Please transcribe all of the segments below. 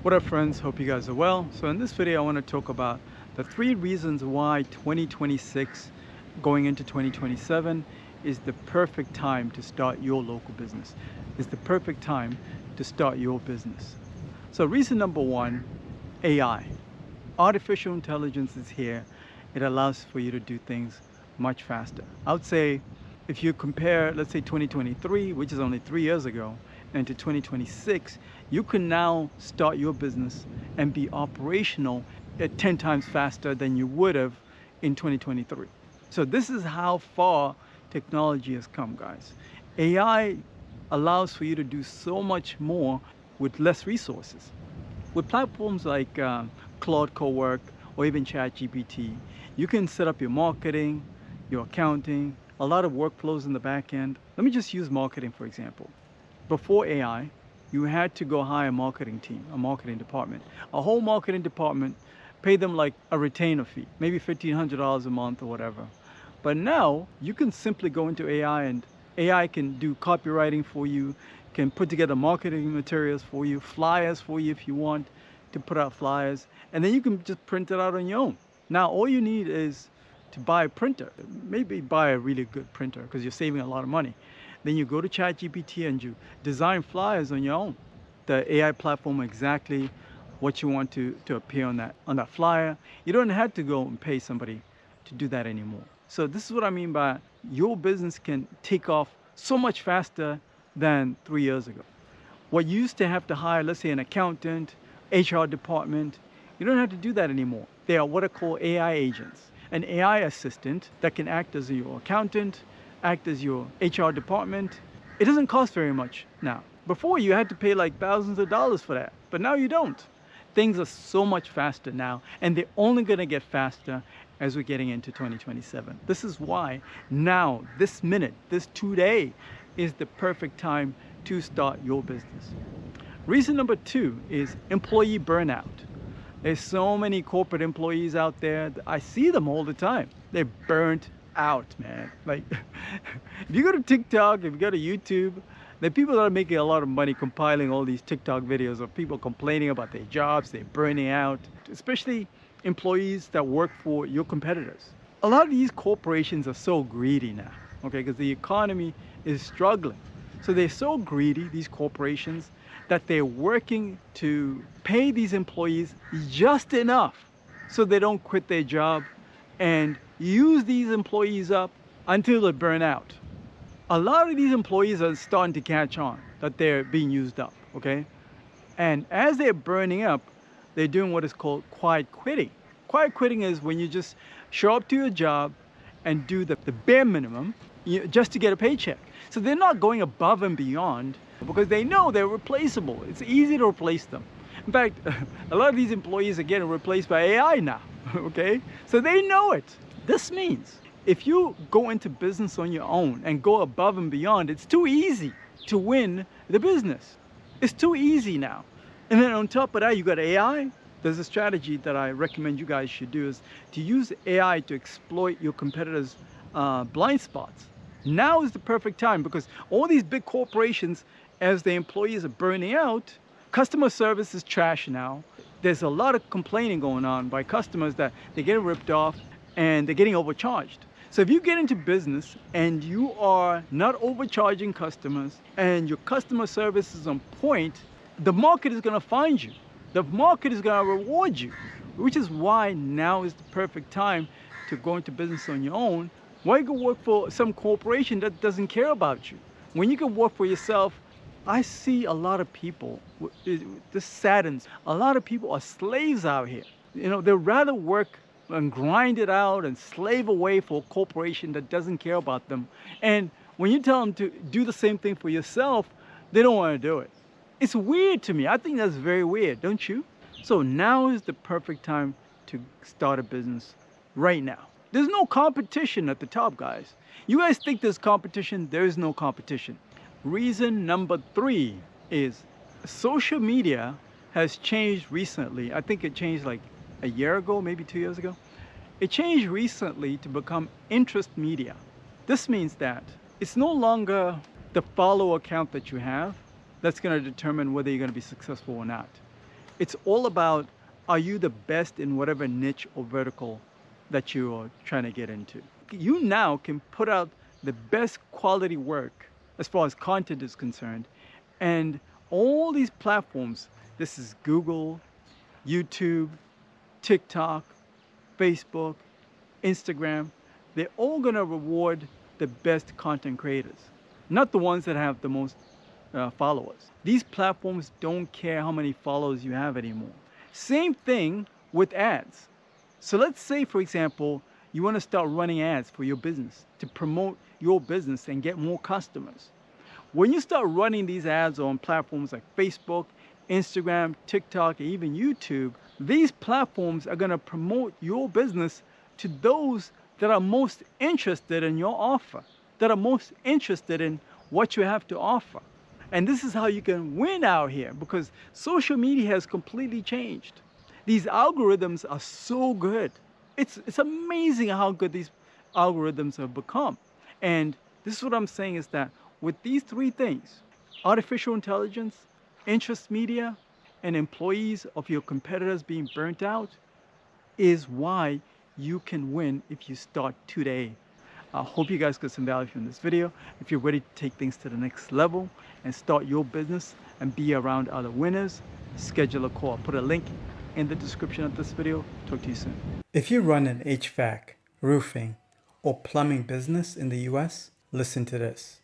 What up friends, hope you guys are well. So in this video I want to talk about the 3 reasons why 2026 going into 2027 is the perfect time to start your local business. It's the perfect time to start your business. So reason number 1, AI. Artificial intelligence is here. It allows for you to do things much faster. I would say if you compare, let's say 2023, which is only 3 years ago, and to 2026, you can now start your business and be operational at 10 times faster than you would have in 2023. So this is how far technology has come, guys. AI allows for you to do so much more with less resources. With platforms like Claude Cowork or even ChatGPT, you can set up your marketing, your accounting, a lot of workflows in the back end. Let me just use marketing, for example. Before AI, you had to go hire a marketing team, a marketing department, a whole marketing department, pay them like a retainer fee, maybe $1,500 a month or whatever. But now you can simply go into AI and AI can do copywriting for you, can put together marketing materials for you, flyers for you if you want to put out flyers, and then you can just print it out on your own. Now all you need is to buy a printer, maybe buy a really good printer because you're saving a lot of money. Then you go to ChatGPT and you design flyers on your own. The AI platform exactly what you want to appear on that flyer. You don't have to go and pay somebody to do that anymore. So this is what I mean by your business can take off so much faster than 3 years ago. What you used to have to hire, let's say an accountant, HR department, you don't have to do that anymore. They are what are called AI agents. An AI assistant that can act as your accountant, act as your HR department. It doesn't cost very much now. Before you had to pay like thousands of dollars for that, but now you don't. Things are so much faster now, and they're only gonna get faster as we're getting into 2027. This is why now, this minute, this today is the perfect time to start your business. Reason number 2 is employee burnout. There's so many corporate employees out there. I see them all the time. They're burnt out, man. Like, if you go to TikTok, if you go to YouTube, there are people that are making a lot of money compiling all these TikTok videos of people complaining about their jobs, they're burning out, especially employees that work for your competitors. A lot of these corporations are so greedy now, okay, because the economy is struggling. So they're so greedy, these corporations, that they're working to pay these employees just enough so they don't quit their job and use these employees up until they burn out. A lot of these employees are starting to catch on that they're being used up, okay? And as they're burning up, they're doing what is called quiet quitting. Quiet quitting is when you just show up to your job and do the bare minimum just to get a paycheck. So they're not going above and beyond because they know they're replaceable. It's easy to replace them. In fact, a lot of these employees are getting replaced by AI now, okay? So they know it. This means if you go into business on your own and go above and beyond, it's too easy to win the business. It's too easy now. And then on top of that, you got AI. There's a strategy that I recommend you guys should do is to use AI to exploit your competitors' blind spots. Now is the perfect time because all these big corporations, as the employees are burning out, customer service is trash now. There's a lot of complaining going on by customers that they're getting ripped off and they're getting overcharged. So if you get into business and you are not overcharging customers and your customer service is on point, the market is going to find you. The market is going to reward you, which is why now is the perfect time to go into business on your own. Why go work for some corporation that doesn't care about you? When you can work for yourself, I see a lot of people, this saddens, a lot of people are slaves out here. You know, they'd rather work and grind it out and slave away for a corporation that doesn't care about them. And when you tell them to do the same thing for yourself, they don't want to do it. It's weird to me. I think that's very weird, don't you? So now is the perfect time to start a business right now. There's no competition at the top, guys. You guys think there's competition, there is no competition. Reason number 3 is social media has changed recently. I think it changed like a year ago, maybe 2 years ago. It changed recently to become interest media. This means that it's no longer the follow account that you have that's going to determine whether you're going to be successful or not. It's all about, are you the best in whatever niche or vertical that you are trying to get into? You now can put out the best quality work as far as content is concerned. And all these platforms, this is Google, YouTube, TikTok, Facebook, Instagram, they're all going to reward the best content creators, not the ones that have the most followers. These platforms don't care how many followers you have anymore. Same thing with ads. So let's say, for example, you want to start running ads for your business to promote your business and get more customers. When you start running these ads on platforms like Facebook, Instagram, TikTok, and even YouTube, these platforms are going to promote your business to those that are most interested in your offer, that are most interested in what you have to offer. And this is how you can win out here, because social media has completely changed. These algorithms are so good. It's amazing how good these algorithms have become. And this is what I'm saying is that with these three things, artificial intelligence, interest media, and employees of your competitors being burnt out, is why you can win if you start today. I hope you guys got some value from this video. If you're ready to take things to the next level and start your business and be around other winners, schedule a call. I'll put a link in the description of this video. Talk to you soon. If you run an HVAC, roofing, or plumbing business in the US, listen to this.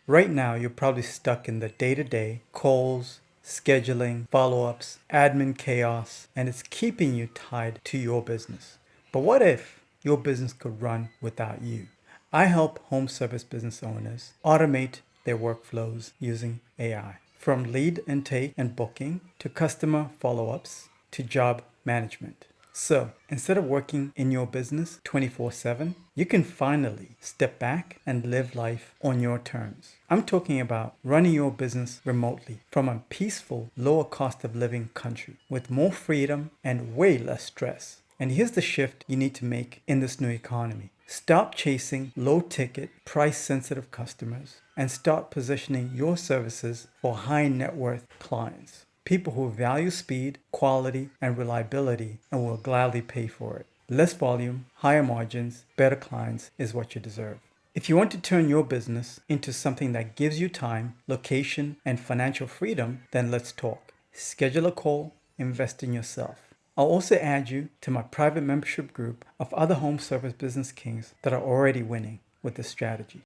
Right now, you're probably stuck in the day-to-day calls, scheduling, follow-ups, admin chaos, and it's keeping you tied to your business. But what if your business could run without you? I help home service business owners automate their workflows using AI. From lead intake and booking to customer follow-ups to job management. So instead of working in your business 24/7, you can finally step back and live life on your terms. I'm talking about running your business remotely from a peaceful, lower cost of living country with more freedom and way less stress. And here's the shift you need to make in this new economy. Stop chasing low-ticket, price-sensitive customers and start positioning your services for high-net-worth clients. People who value speed, quality, and reliability and will gladly pay for it. Less volume, higher margins, better clients is what you deserve. If you want to turn your business into something that gives you time, location, and financial freedom, then let's talk. Schedule a call, invest in yourself. I'll also add you to my private membership group of other home service business kings that are already winning with this strategy.